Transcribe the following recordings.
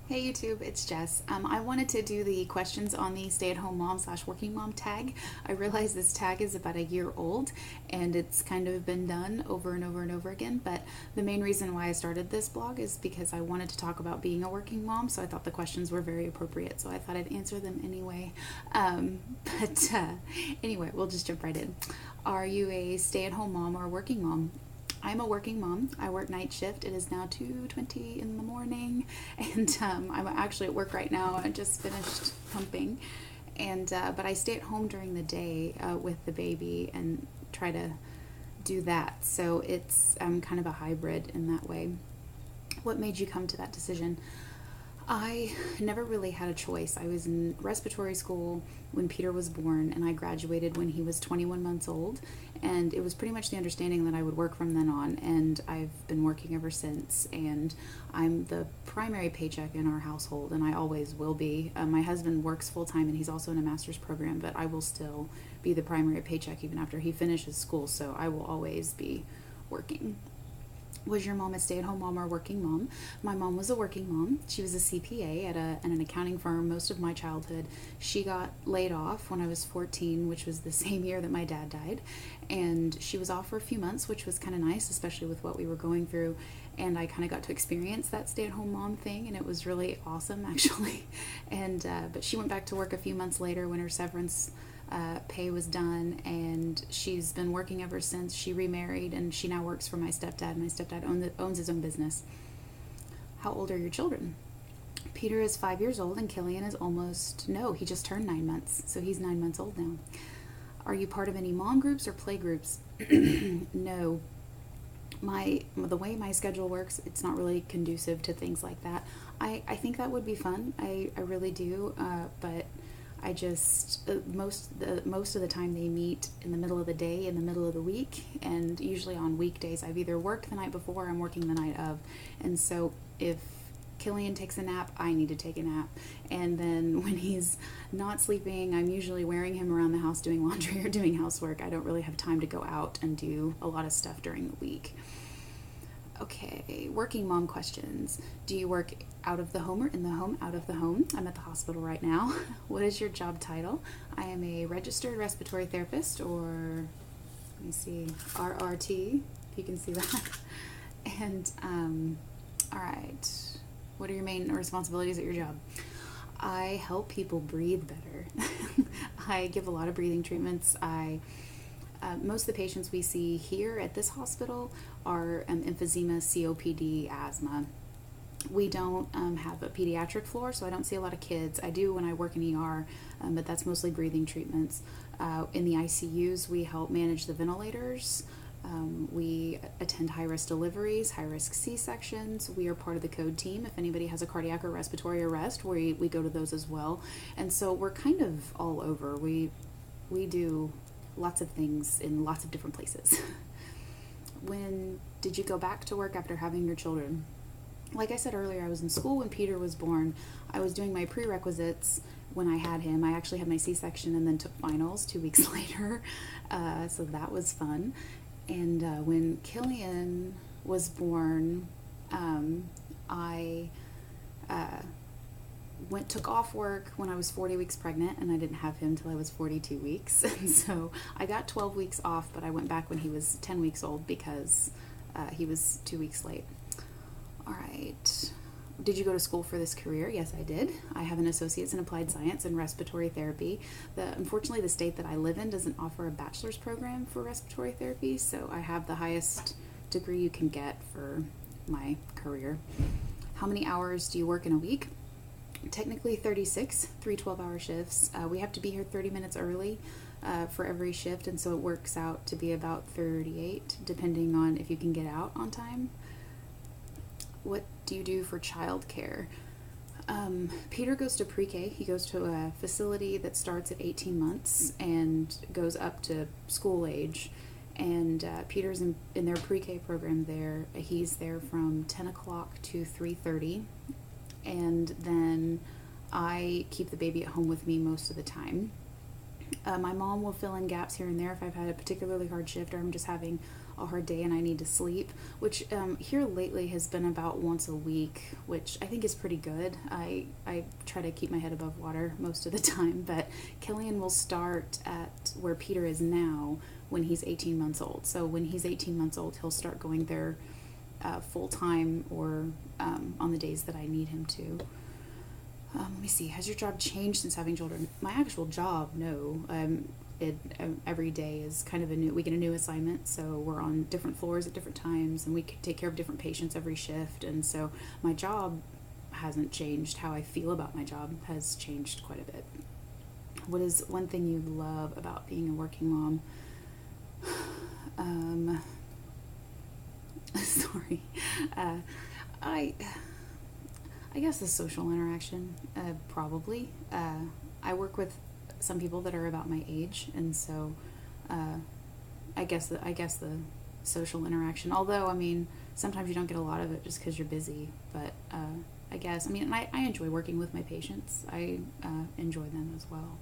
Hey YouTube, it's Jess. I wanted to do the questions on the stay-at-home mom slash working mom tag. I realize this tag is about a year old and it's kind of been done over and over and over again, but the main reason why I started this blog is because I wanted to talk about being a working mom, so I thought the questions were very appropriate, so I thought I'd answer them anyway. Um, but anyway, we'll just jump right in. Are you a stay-at-home mom or a working mom? I'm a working mom. I work night shift. It is now 2:20 in the morning, and I'm actually at work right now. I just finished pumping, and but I stay at home during the day with the baby and try to do that. So it's kind of a hybrid in that way. What made you come to that decision? I never really had a choice. I was in respiratory school when Peter was born, and I graduated when he was 21 months old. And it was pretty much the understanding that I would work from then on, and I've been working ever since. And I'm the primary paycheck in our household, and I always will be. My husband works full time, and he's also in a master's program, but I will still be the primary paycheck even after he finishes school, so I will always be working. Was your mom a stay-at-home mom or a working mom? My mom was a working mom. She was a CPA at an accounting firm most of my childhood. She got laid off when I was 14, which was the same year that my dad died. And she was off for a few months, which was kind of nice, especially with what we were going through. And I kind of got to experience that stay-at-home mom thing, and it was really awesome, actually. And but she went back to work a few months later when her severance pay was done, and she's been working ever since. She remarried, and she now works for my stepdad. My stepdad owns his own business. How old are your children? Peter is 5 years old, and Killian is he just turned 9 months, so he's 9 months old now. Are you part of any mom groups or play groups? No. The way my schedule works, it's not really conducive to things like that. I think that would be fun. I really do, but I just most of the time they meet in the middle of the day, in the middle of the week, and usually on weekdays I've either worked the night before or I'm working the night of. And so if Killian takes a nap, I need to take a nap. And then when he's not sleeping, I'm usually wearing him around the house doing laundry or doing housework. I don't really have time to go out and do a lot of stuff during the week. Okay, working mom questions. Do you work out of the home or in the home? Out of the home. I'm at the hospital right now. What is your job title? I am a registered respiratory therapist, or let me see, RRT, if you can see that. And all right, what are your main responsibilities at your job? I help people breathe better. I give a lot of breathing treatments. Most of the patients we see here at this hospital are emphysema, COPD, asthma. We don't have a pediatric floor, so I don't see a lot of kids. I do when I work in ER, but that's mostly breathing treatments. In the ICUs, we help manage the ventilators. We attend high-risk deliveries, high-risk C-sections. We are part of the code team. If anybody has a cardiac or respiratory arrest, we go to those as well. And so we're kind of all over. We do lots of things in lots of different places. When did you go back to work after having your children? Like I said earlier, I was in school when Peter was born. I was doing my prerequisites when I had him. I actually had my C-section and then took finals 2 weeks later, so that was fun. And when Killian was born, I took off work when I was 40 weeks pregnant, and I didn't have him till I was 42 weeks. And so I got 12 weeks off, but I went back when he was 10 weeks old because he was 2 weeks late. All right. Did you go to school for this career? Yes, I did. I have an associate's in applied science and respiratory therapy. Unfortunately, the state that I live in doesn't offer a bachelor's program for respiratory therapy, so I have the highest degree you can get for my career. How many hours do you work in a week? Technically 36, 3 12-hour shifts. We have to be here 30 minutes early for every shift, and so it works out to be about 38, depending on if you can get out on time. What do you do for childcare? Peter goes to pre-K. He goes to a facility that starts at 18 months and goes up to school age. And Peter's in their pre-K program there. He's there from 10 o'clock to 3:30. And then I keep the baby at home with me most of the time. My mom will fill in gaps here and there if I've had a particularly hard shift or I'm just having a hard day and I need to sleep, which here lately has been about once a week, which I think is pretty good. I try to keep my head above water most of the time, but Killian will start at where Peter is now when he's 18 months old. So when he's 18 months old, he'll start going there full time, or on the days that I need him to. Let me see. Has your job changed since having children? My actual job, no. Every day is kind of we get a new assignment, so we're on different floors at different times, and we take care of different patients every shift, and so my job hasn't changed. How I feel about my job has changed quite a bit. What is one thing you love about being a working mom? Sorry. I guess the social interaction, probably. I work with some people that are about my age, and so I guess the social interaction. Although, I mean, sometimes you don't get a lot of it just because you're busy. But I guess, I mean, and I enjoy working with my patients. I enjoy them as well.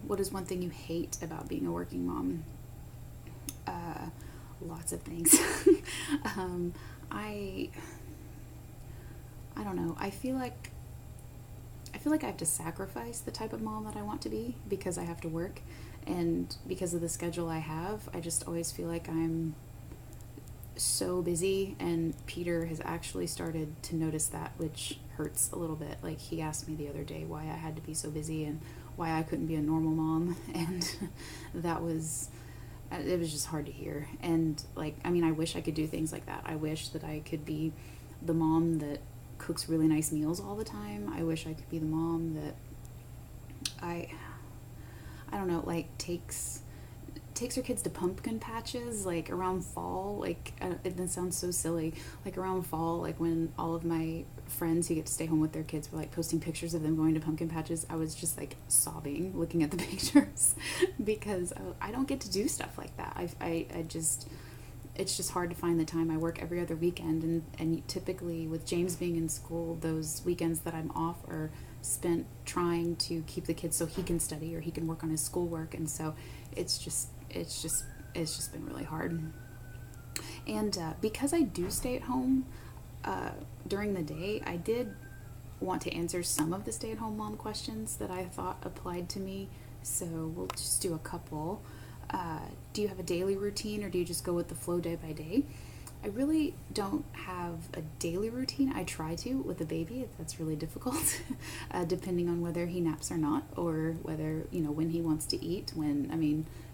What is one thing you hate about being a working mom? Lots of things. I don't know. I feel like I have to sacrifice the type of mom that I want to be because I have to work, and because of the schedule I have, I just always feel like I'm so busy, and Peter has actually started to notice that, which hurts a little bit. Like, he asked me the other day why I had to be so busy and why I couldn't be a normal mom, and it was just hard to hear. And, like, I mean, I wish I could do things like that. I wish that I could be the mom that cooks really nice meals all the time. I wish I could be the mom that I don't know, like, takes her kids to pumpkin patches, like, around fall. Like, it sounds so silly. Like, around fall, like, when all of my friends who get to stay home with their kids were, like, posting pictures of them going to pumpkin patches, I was just, like, sobbing looking at the pictures because I don't get to do stuff like that. It's just hard to find the time. I work every other weekend, and typically with James being in school, those weekends that I'm off are spent trying to keep the kids so he can study or he can work on his schoolwork, and so it's just been really hard. And because I do stay at home during the day, I did want to answer some of the stay-at-home mom questions that I thought applied to me, so we'll just do a couple. Do you have a daily routine, or do you just go with the flow day by day? I really don't have a daily routine. I try to with a baby. That's really difficult, depending on whether he naps or not, or whether, when he wants to eat.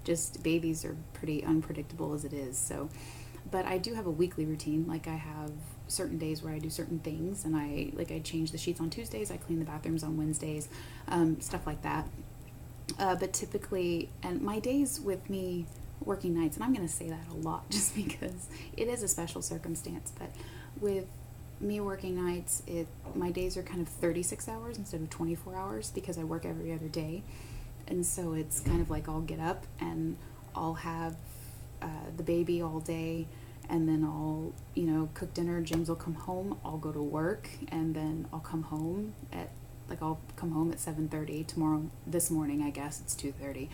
Just babies are pretty unpredictable as it is. So, but I do have a weekly routine. Like, I have certain days where I do certain things, and I change the sheets on Tuesdays, I clean the bathrooms on Wednesdays, stuff like that. But typically, and my days with me working nights, and I'm going to say that a lot just because it is a special circumstance, but with me working nights, my days are kind of 36 hours instead of 24 hours because I work every other day. And so it's kind of like I'll get up and I'll have the baby all day, and then I'll, cook dinner. James will come home, I'll go to work, and then I'll come home at 7:30 this morning, I guess it's 2:30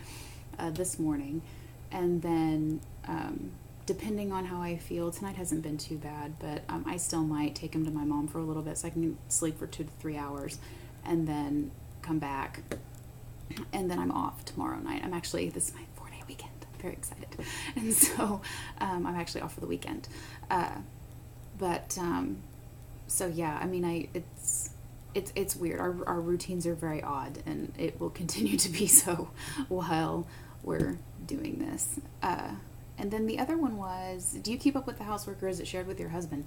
this morning. And then depending on how I feel, tonight hasn't been too bad, but I still might take him to my mom for a little bit so I can sleep for 2 to 3 hours and then come back, and then I'm off tomorrow night. This is my 4-day weekend. I'm very excited. And so I'm actually off for the weekend. So yeah, it's weird. Our routines are very odd, and it will continue to be so while we're doing this. And then the other one was, do you keep up with the housework, or is it shared with your husband?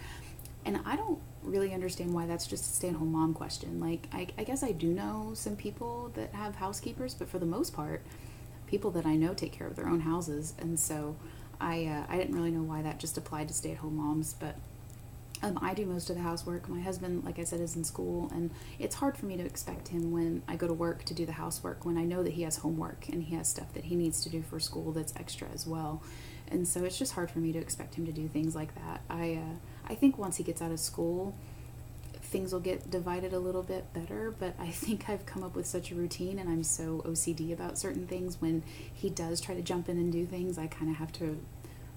And I don't really understand why that's just a stay-at-home mom question. Like, I guess I do know some people that have housekeepers, but for the most part, people that I know take care of their own houses. And so I didn't really know why that just applied to stay-at-home moms, but I do most of the housework. My husband, like I said, is in school, and it's hard for me to expect him when I go to work to do the housework when I know that he has homework and he has stuff that he needs to do for school that's extra as well. And so it's just hard for me to expect him to do things like that. I think once he gets out of school, things will get divided a little bit better, but I think I've come up with such a routine, and I'm so OCD about certain things. When he does try to jump in and do things, I kind of have to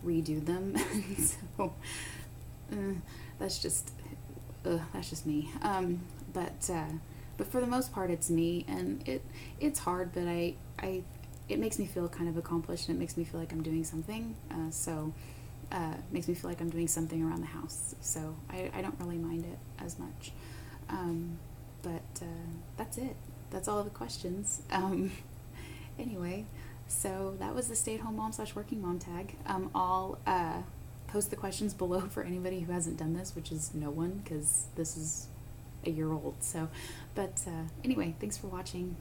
redo them. So that's just me. But for the most part, it's me, and it's hard, but it makes me feel kind of accomplished, and it makes me feel like I'm doing something. It makes me feel like I'm doing something around the house. So I don't really mind it as much. But that's it. That's all of the questions. Anyway, so that was the stay-at-home mom / working mom tag. I'll post the questions below for anybody who hasn't done this, which is no one, because this is a year old. So, but anyway, thanks for watching.